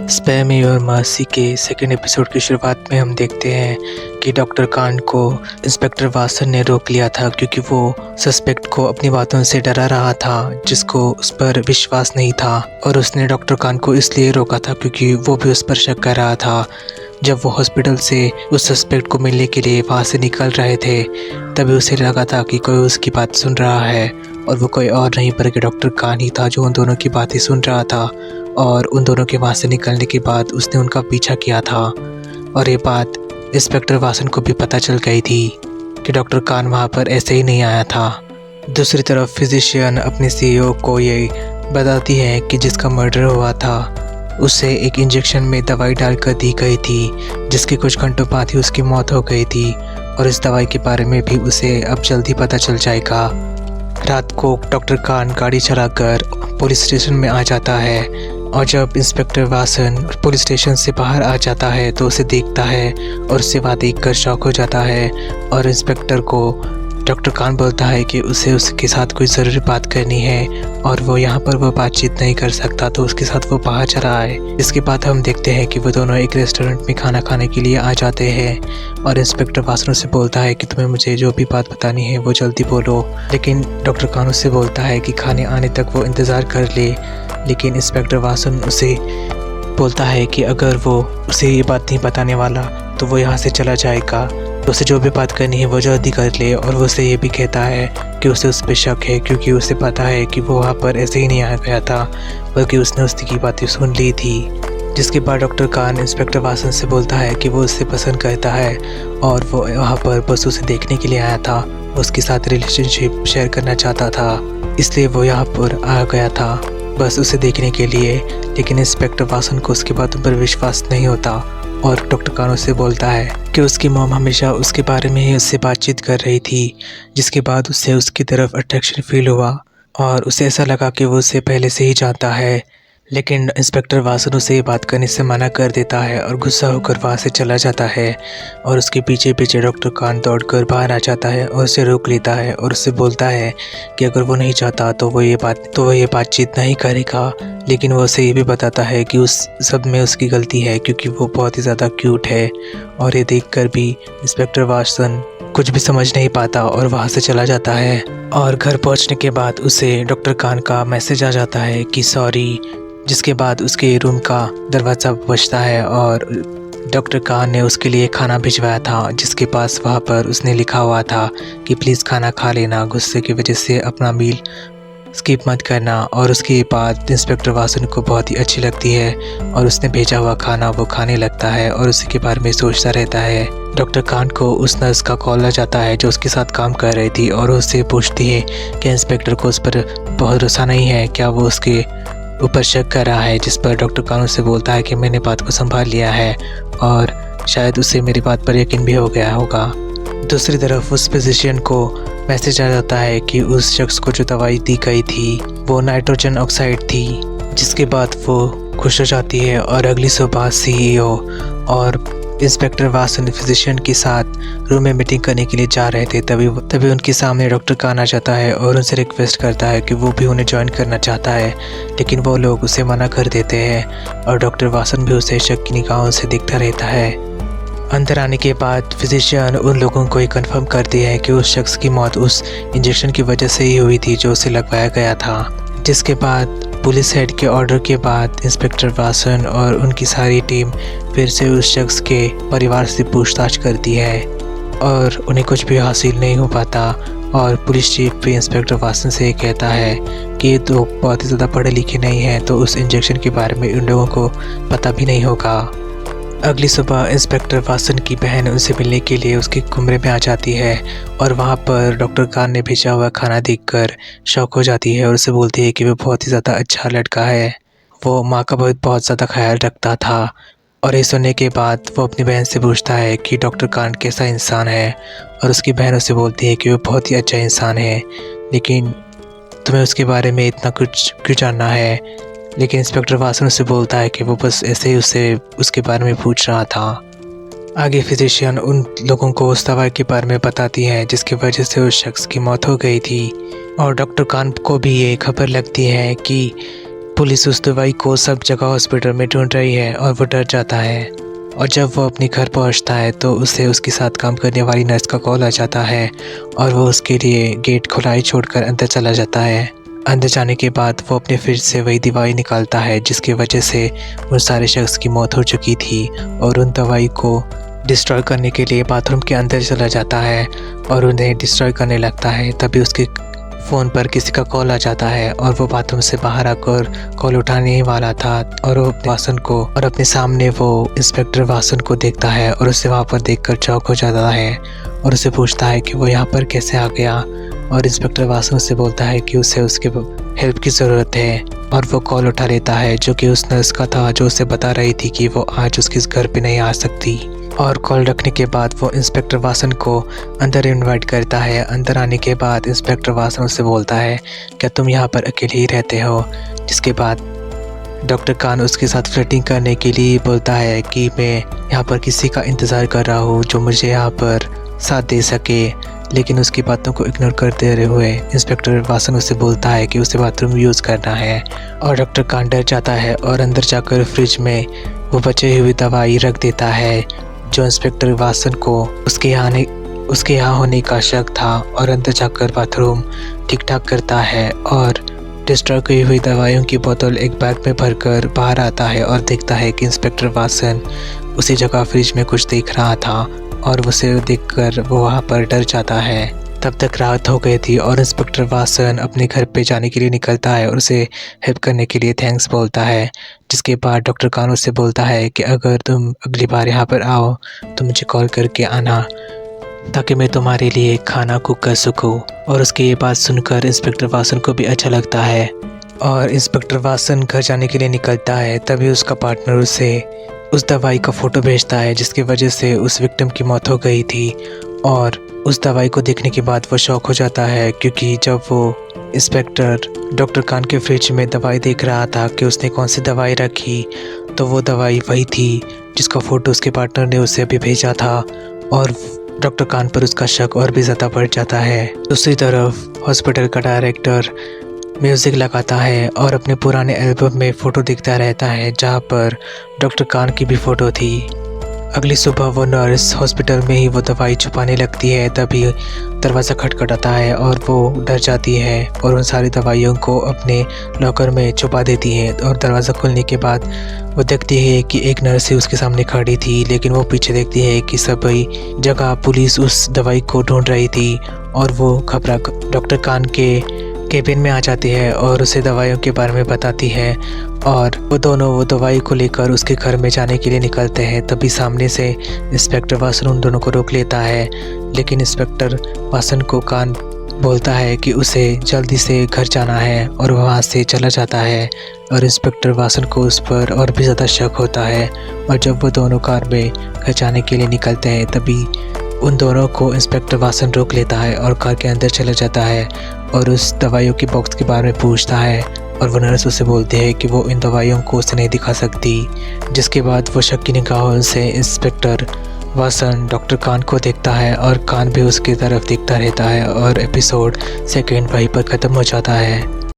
Spam your mercy के second episode की शुरुआत में हम देखते हैं कि डॉक्टर कान को इंस्पेक्टर वासन ने रोक लिया था क्योंकि वो सस्पेक्ट को अपनी बातों से डरा रहा था जिसको उस पर विश्वास नहीं था। और उसने डॉक्टर कान को इसलिए रोका था क्योंकि वो भी उस पर शक कर रहा था। जब वो हॉस्पिटल से उस सस्पेक्ट को मिलने के लिए वहाँ से निकल रहे थे तभी उसे लगा था कि कोई उसकी बात सुन रहा है, और वो कोई और नहीं बल्कि डॉक्टर कान ही था जो उन दोनों की बातें सुन रहा था। और उन दोनों के वहाँ से निकलने के बाद उसने उनका पीछा किया था, और ये बात इंस्पेक्टर वासन को भी पता चल गई थी कि डॉक्टर कान वहाँ पर ऐसे ही नहीं आया था। दूसरी तरफ फिजिशियन अपने सीईओ को ये बताती है कि जिसका मर्डर हुआ था उसे एक इंजेक्शन में दवाई डालकर दी गई थी जिसके कुछ घंटों बाद ही उसकी मौत हो गई थी, और इस दवाई के बारे में भी उसे अब जल्दी पता चल जाएगा। रात को डॉक्टर कान गाड़ी चलाकर पुलिस स्टेशन में आ जाता है, और जब इंस्पेक्टर वासन पुलिस स्टेशन से बाहर आ जाता है तो उसे देखता है और उसे वहाँ देखकर शॉक हो जाता है। और इंस्पेक्टर को डॉक्टर कान बोलता है कि उसे उसके साथ कोई ज़रूरी बात करनी है और वो यहाँ पर वो बातचीत नहीं कर सकता, तो उसके साथ वो बाहर चला आए। इसके बाद हम देखते हैं कि वो दोनों एक रेस्टोरेंट में खाना खाने के लिए आ जाते हैं, और इंस्पेक्टर वासन से बोलता है कि तुम्हें मुझे जो भी बात बतानी है वो जल्दी बोलो। लेकिन डॉक्टर कान उससे बोलता है कि खाने आने तक वो इंतज़ार कर ले। लेकिन इंस्पेक्टर वासन उसे बोलता है कि अगर वो उसे ये बात नहीं बताने वाला तो वो यहाँ से चला जाएगा, तो उसे जो भी बात करनी है वो जल्दी कर ले। और वो उसे ये भी कहता है कि उसे उस पर शक है क्योंकि उसे पता है कि वो वहाँ पर ऐसे ही नहीं आ गया था बल्कि उसने उसकी बातें सुन ली थी। जिसके बाद डॉक्टर कान इंस्पेक्टर वासन से बोलता है कि वो उससे पसंद करता है और वो वहाँ पर बस उसे देखने के लिए आया था, उसके साथ रिलेशनशिप शेयर करना चाहता था, इसलिए वो यहाँ पर आ गया था बस उसे देखने के लिए। लेकिन इंस्पेक्टर वासन को उसकी बातों पर विश्वास नहीं होता, और डॉक्टर कान उससे बोलता है कि उसकी मॉम हमेशा उसके बारे में ही उससे बातचीत कर रही थी, जिसके बाद उसे उसकी तरफ अट्रैक्शन फील हुआ और उसे ऐसा लगा कि वो उसे पहले से ही जानता है। लेकिन इंस्पेक्टर वासन उसे ये बात करने से मना कर देता है और गुस्सा होकर वहाँ से चला जाता है, और उसके पीछे पीछे डॉक्टर कान दौड़कर बाहर आ जाता है और उसे रोक लेता है और उससे बोलता है कि अगर वो नहीं चाहता तो वो ये बातचीत नहीं करेगा। लेकिन वो उसे ये भी बताता है कि उस सब में उसकी गलती है क्योंकि वो बहुत ही ज़्यादा क्यूट है। और ये देखकर भी इंस्पेक्टर वासन कुछ भी समझ नहीं पाता और वहाँ से चला जाता है। और घर पहुँचने के बाद उसे डॉक्टर कान का मैसेज आ जाता है कि सॉरी, जिसके बाद उसके रूम का दरवाज़ा बजता है और डॉक्टर कान ने उसके लिए खाना भिजवाया था जिसके पास वहाँ पर उसने लिखा हुआ था कि प्लीज़ खाना खा लेना, गुस्से की वजह से अपना मील स्किप मत करना। और उसके बाद इंस्पेक्टर वासन को बहुत ही अच्छी लगती है और उसने भेजा हुआ खाना वो खाने लगता है और उसी के बारे में सोचता रहता है। डॉक्टर कान को उस नर्स का कॉल आ जाता है जो उसके साथ काम कर रही थी और उससे पूछती है कि इंस्पेक्टर को उस पर बहुत भरोसा नहीं है, क्या वो उसके ऊपर शक कर रहा है। जिस पर डॉक्टर कान से बोलता है कि मैंने बात को संभाल लिया है और शायद उसे मेरी बात पर यकीन भी हो गया होगा। दूसरी तरफ उस फिजिशियन को मैसेज आ जाता है कि उस शख्स को जो दवाई दी गई थी वो नाइट्रोजन ऑक्साइड थी, जिसके बाद वो खुश हो जाती है। और अगली सुबह सीईओ और इंस्पेक्टर वासन फिजिशियन के साथ रूम में मीटिंग करने के लिए जा रहे थे तभी उनके सामने डॉक्टर कान आ जाता है और उनसे रिक्वेस्ट करता है कि वो भी उन्हें ज्वाइन करना चाहता है, लेकिन वो लोग उसे मना कर देते हैं और डॉक्टर वासन भी उसे शक की निगाहों से देखता रहता है। अंदर आने के बाद फिजिशियन उन लोगों को ये कन्फर्म करती है कि उस शख्स की मौत उस इंजेक्शन की वजह से ही हुई थी जो उसे लगवाया गया था। जिसके बाद पुलिस हेड के ऑर्डर के बाद इंस्पेक्टर वासन और उनकी सारी टीम फिर से उस शख्स के परिवार से पूछताछ करती है और उन्हें कुछ भी हासिल नहीं हो पाता। और पुलिस चीफ भी इंस्पेक्टर वासन से कहता है कि ये तो बहुत ही ज़्यादा पढ़े लिखे नहीं हैं, तो उस इंजेक्शन के बारे में उन लोगों को पता भी नहीं होगा। अगली सुबह इंस्पेक्टर वासन की बहन उनसे मिलने के लिए उसके कमरे में आ जाती है और वहाँ पर डॉक्टर कान ने भेजा हुआ खाना देखकर शॉक हो जाती है और उसे बोलती है कि वो बहुत ही ज़्यादा अच्छा लड़का है, वो माँ का बहुत ज़्यादा ख्याल रखता था। और ये सुनने के बाद वो अपनी बहन से पूछता है कि डॉक्टर कान कैसा इंसान है, और उसकी बहन उसे बोलती है कि वो बहुत ही अच्छा इंसान है, लेकिन तुम्हें उसके बारे में इतना कुछ क्यों जानना है। लेकिन इंस्पेक्टर वासन उससे बोलता है कि वो बस ऐसे ही उसके बारे में पूछ रहा था। आगे फिजिशियन उन लोगों को उस दवाई के बारे में बताती है जिसकी वजह से उस शख्स की मौत हो गई थी, और डॉक्टर कान को भी ये खबर लगती है कि पुलिस उस दवाई को सब जगह हॉस्पिटल में ढूंढ रही है और वो डर जाता है। और जब वो अपने घर पहुंचता है तो उसे उसके साथ काम करने वाली नर्स का कॉल आ जाता है और वो उसके लिए गेट खुला ही छोड़कर अंदर चला जाता है। अंदर जाने के बाद वो अपने फ्रिज से वही दवाई निकालता है जिसकी वजह से उन सारे शख्स की मौत हो चुकी थी, और उन दवाई को डिस्ट्रॉय करने के लिए बाथरूम के अंदर चला जाता है और उन्हें डिस्ट्रॉय करने लगता है। तभी उसके फ़ोन पर किसी का कॉल आ जाता है और वो बाथरूम से बाहर आकर कॉल उठाने ही वाला था, और वो अपने वासन को और अपने सामने वो इंस्पेक्टर वासन को देखता है और उसे वहाँ पर देखकर चौंक हो जाता है और उसे पूछता है कि वो यहाँ पर कैसे आ गया। और इंस्पेक्टर वासन उससे बोलता है कि उसे उसके हेल्प की ज़रूरत है, और वो कॉल उठा लेता है जो कि उस नर्स का था जो उसे बता रही थी कि वो आज उसके घर पे नहीं आ सकती। और कॉल रखने के बाद वो इंस्पेक्टर वासन को अंदर इनवाइट करता है। अंदर आने के बाद इंस्पेक्टर वासन उससे बोलता है क्या तुम यहाँ पर अकेले ही रहते हो, जिसके बाद डॉक्टर कान उसके साथ फ्लर्टिंग करने के लिए बोलता है कि मैं यहाँ पर किसी का इंतज़ार कर रहा हूँ जो मुझे यहाँ पर साथ दे सके, लेकिन उसकी बातों को इग्नोर करते हुए इंस्पेक्टर वासन उससे बोलता है कि उसे बाथरूम यूज़ करना है। और डॉक्टर कान डर जाता है और अंदर जाकर फ्रिज में वो बची हुई दवाई रख देता है जो इंस्पेक्टर वासन को उसके यहाँ होने का शक था, और अंदर जाकर बाथरूम ठीक ठाक करता है और डिस्ट्रॉय की हुई दवाइयों की बोतल एक बैग में भरकर बाहर आता है और देखता है कि इंस्पेक्टर वासन उसी जगह फ्रिज में कुछ देख रहा था, और उसे देखकर वो वहाँ पर डर जाता है। तब तक रात हो गई थी और इंस्पेक्टर वासन अपने घर पे जाने के लिए निकलता है और उसे हेल्प करने के लिए थैंक्स बोलता है, जिसके बाद डॉक्टर कान उससे बोलता है कि अगर तुम अगली बार यहाँ पर आओ तो मुझे कॉल करके आना ताकि मैं तुम्हारे लिए खाना कुक कर सकूँ। और उसकी ये बात सुनकर इंस्पेक्टर वासन को भी अच्छा लगता है और इंस्पेक्टर वासन घर जाने के लिए निकलता है। तभी उसका पार्टनर उसे उस दवाई का फ़ोटो भेजता है जिसकी वजह से उस विक्टिम की मौत हो गई थी, और उस दवाई को देखने के बाद वो शॉक हो जाता है क्योंकि जब वो इंस्पेक्टर डॉक्टर कान के फ्रिज में दवाई देख रहा था कि उसने कौन सी दवाई रखी, तो वो दवाई वही थी जिसका फ़ोटो उसके पार्टनर ने उसे अभी भेजा था, और डॉक्टर कान पर उसका शक और भी ज़्यादा बढ़ जाता है। दूसरी तरफ हॉस्पिटल का डायरेक्टर म्यूज़िक लगाता है और अपने पुराने एल्बम में फ़ोटो दिखता रहता है जहाँ पर डॉक्टर कान की भी फ़ोटो थी। अगली सुबह वो नर्स हॉस्पिटल में ही वो दवाई छुपाने लगती है। तभी दरवाज़ा खटखटाता है और वो डर जाती है और उन सारी दवाइयों को अपने लॉकर में छुपा देती है। और दरवाज़ा खुलने के बाद वो देखती है कि एक नर्स ही उसके सामने खड़ी थी, लेकिन वो पीछे देखती है कि सभी जगह पुलिस उस दवाई को ढूंढ रही थी, और वो घबरा डॉक्टर कान के केबिन में आ जाती है और उसे दवाइयों के बारे में बताती है, और वो दोनों वो दवाई को लेकर उसके घर में जाने के लिए निकलते हैं। तभी सामने से इंस्पेक्टर वासन उन दोनों को रोक लेता है, लेकिन इंस्पेक्टर वासन को कान बोलता है कि उसे जल्दी से घर जाना है और वहाँ से चला जाता है, और इंस्पेक्टर वासन को उस पर और भी ज़्यादा शक होता है। और जब वो दोनों कार में घर जाने के लिए निकलते हैं तभी उन दोनों को इंस्पेक्टर वासन रोक लेता है और कार के अंदर चला जाता है और उस दवाइयों के बॉक्स के बारे में पूछता है, और वो नर्स उसे बोलती है कि वो इन दवाइयों को उसे नहीं दिखा सकती। जिसके बाद वो शक की निगाहों से इंस्पेक्टर वासन डॉक्टर कान को देखता है और कान भी उसकी तरफ देखता रहता है, और एपिसोड सेकेंड वहीं पर ख़त्म हो जाता है।